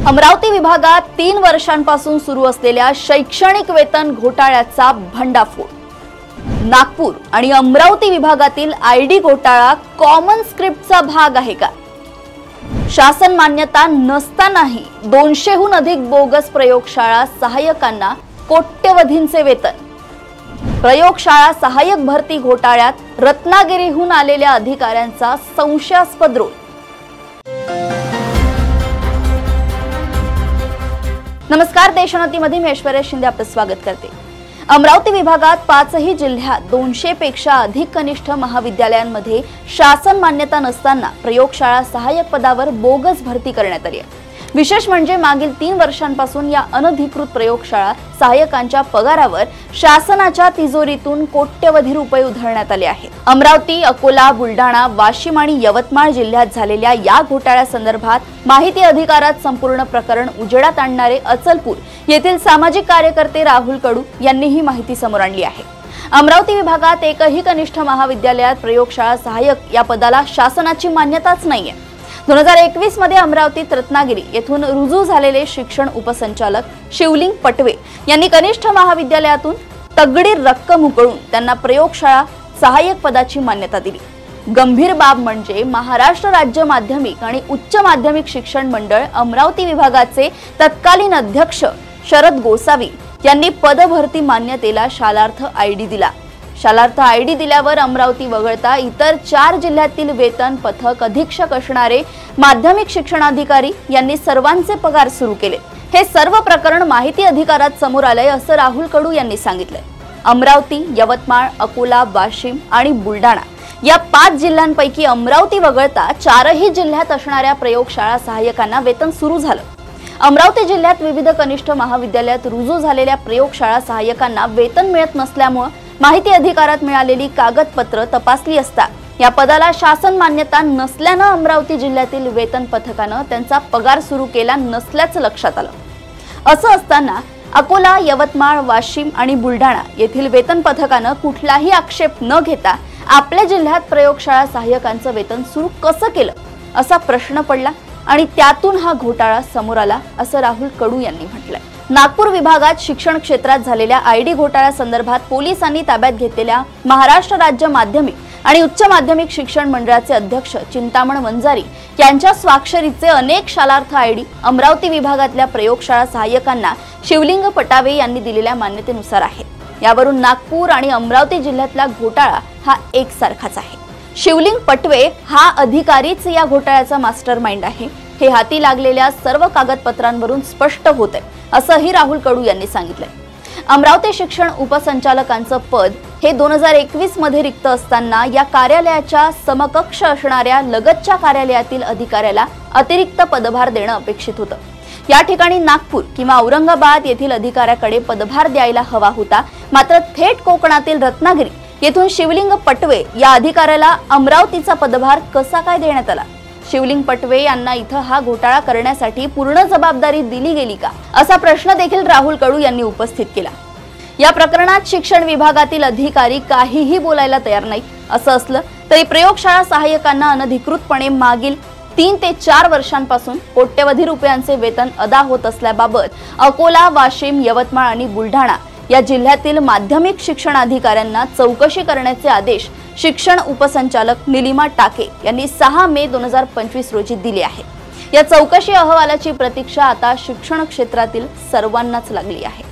अमरावती विभागात 3 वर्षांपासून सुरू असलेल्या शैक्षणिक वेतन घोटाळ्याचा भंडाफोड। नागपूर आणि अमरावती विभागातील आयडी घोटाळा कॉमन स्क्रिप्टचा भाग आहे का? शासन मान्यता नसतानाही 200हून अधिक बोगस प्रयोगशाळा सहाय्यकांना कोट्यवधींचे वेतन। प्रयोगशाळा सहाय्यक भरती घोटाळ्यात रत्नागिरीहून आलेल्या अधिकाऱ्यांचा संशयास्पद रोल। नमस्कार, देशोन्नतीमध्ये मी ऐश्वर्या शिंदे आपलं स्वागत करते। अमरावती विभागात 5ही जिल्ह्यात 200 पेक्षा अधिक कनिष्ठ महाविद्यालयांमध्ये शासन मान्यता नसताना प्रयोगशाळा सहाय्यक पदावर बोगस भरती करण्यात आली आहे। विशेष म्हणजे मागील 3 वर्षांपासून या अनधिकृत प्रयोगशाळा सहाय्यकांच्या पगारावर शासनाच्या तिजोरीतून कोट्यवधी रुपये उधळण्यात आले आहेत। अमरावती, अकोला, बुलढाणा, वाशिम आणि यवतमाळ जिल्ह्यात झालेल्या या घोटाळ्यासंदर्भात माहिती अधिकारात संपूर्ण प्रकरण उजेडात आणणारे अचलपूर येथील सामाजिक कार्यकर्ते राहुल कडू यांनी ही माहिती समोर आणली आहे। अमरावती विभागात एकही कनिष्ठ महाविद्यालयात प्रयोगशाळा सहाय्यक या पदाला शासनाची मान्यताच नाहीये। 2021 मध्ये अमरावतीत रत्नागिरी येथून रुजू झालेले शिक्षण उपसंचालक शिवलिंग पटवे यांनी कनिष्ठ महाविद्यालयातून तगडी रक्कम उकळून त्यांना प्रयोगशाळा सहाय्यक पदाची मान्यता दिली। गंभीर बाब म्हणजे महाराष्ट्र राज्य माध्यमिक आणि उच्च माध्यमिक शिक्षण मंडळ अमरावती विभागाचे तत्कालीन अध्यक्ष शरद गोसावी यांनी पदभरती मान्यतेला शालार्थ आयडी दिला। शालार्थ आयडी दिल्यावर अमरावती वगळता इतर 4 जिल्ह्यातील वेतन पथक अधीक्षक असणारे माध्यमिक शिक्षणाधिकारी यांनी सर्वांचे पगार सुरू केले। हे सर्व प्रकरण माहिती अधिकारात समोर आले असं राहुल कडू यांनी सांगितलंय। अमरावती, यवतमाळ, अकोला, वाशिम आणि बुलढाणा या 5 जिल्ह्यांपैकी अमरावती वगळता 4ही जिल्ह्यात असणाऱ्या प्रयोगशाळा सहाय्यकांना वेतन सुरू झालं। अमरावती जिल्ह्यात विविध कनिष्ठ महाविद्यालयात रुजू झालेल्या प्रयोगशाळा सहाय्यकांना वेतन मिळत नसल्यामुळे माहिती अधिकारात मिळालेली कागदपत्र तपासली असता या पदाला शासन मान्यता नसल्याने अमरावती जिल्ह्यातील वेतन पथकाने त्यांचा पगार सुरू केला नसल्याचं लक्षात आलं। असं असताना अकोला, यवतमाळ, वाशिम आणि बुलढाणा येथील वेतन पथकाने कुठलाही आक्षेप न घेता आपल्या जिल्ह्यात प्रयोगशाळा सहाय्यकांचं वेतन सुरू कसं केलं असा प्रश्न पडला आणि त्यातून हा घोटाळा समोर आला असं राहुल कडू यांनी म्हटलंय। नागपूर विभागात शिक्षण क्षेत्रात झालेल्या आयडी घोटाळ्यासंदर्भात पोलिसांनी ताब्यात घेतलेल्या महाराष्ट्र राज्य माध्यमिक आणि उच्च माध्यमिक शिक्षण मंडळाचे अध्यक्ष चिंतामण वंजारी यांच्या स्वाक्षरीचे अनेक शालार्थ आयडी अमरावती विभागातल्या प्रयोगशाळा सहाय्यकांना शिवलिंग पटावे यांनी दिलेल्या मान्यतेनुसार आहेत। यावरून नागपूर आणि अमरावती जिल्ह्यातला घोटाळा हा एकसारखाच आहे। शिवलिंग पटवे हा अधिकारीच या घोटाळ्याचा मास्टरमाइंड आहे हे हाती लागलेल्या सर्व कागदपत्रांवरून स्पष्ट होते असंही राहुल कडू यांनी सांगितलंय। अमरावती शिक्षण उपसंचालकांचं पद हे 2021 मध्ये रिक्त असताना या कार्यालयाच्या समकक्ष असणाऱ्या लगतच्या कार्यालयातील अधिकाऱ्याला अतिरिक्त पदभार देणं अपेक्षित होतं। या ठिकाणी नागपूर किंवा औरंगाबाद येथील अधिकाऱ्याकडे पदभार द्यायला हवा होता, मात्र थेट कोकणातील रत्नागिरी येथून शिवलिंग पटवे या अधिकाऱ्याला अमरावतीचा पदभार कसा काय देण्यात आला? शिवलिंग पटवे यांना इथं हा घोटाळा करण्यासाठी पूर्ण जबाबदारी दिली गेली का असा प्रश्न देखील राहुल कडू यांनी उपस्थित केला। या प्रकरणात शिक्षण विभागातील अधिकारी काहीही बोलायला तयार नाही। असं असलं तरी प्रयोगशाळा सहाय्यकांना अनधिकृतपणे मागील 3 ते 4 वर्षांपासून कोट्यवधी रुपयांचे वेतन अदा होत असल्याबाबत अकोला, वाशिम, यवतमाळ आणि बुलढाणा या जिल्ह्यातील माध्यमिक शिक्षण अधिकाऱ्यांना चौकशी करण्याचे आदेश शिक्षण उपसंचालक निलिमा टाके यांनी 6 मे 2025 रोजी दिले आहेत। या चौकशी अहवालाची प्रतीक्षा आता शिक्षण क्षेत्रातील सर्वांनाच लागली आहे।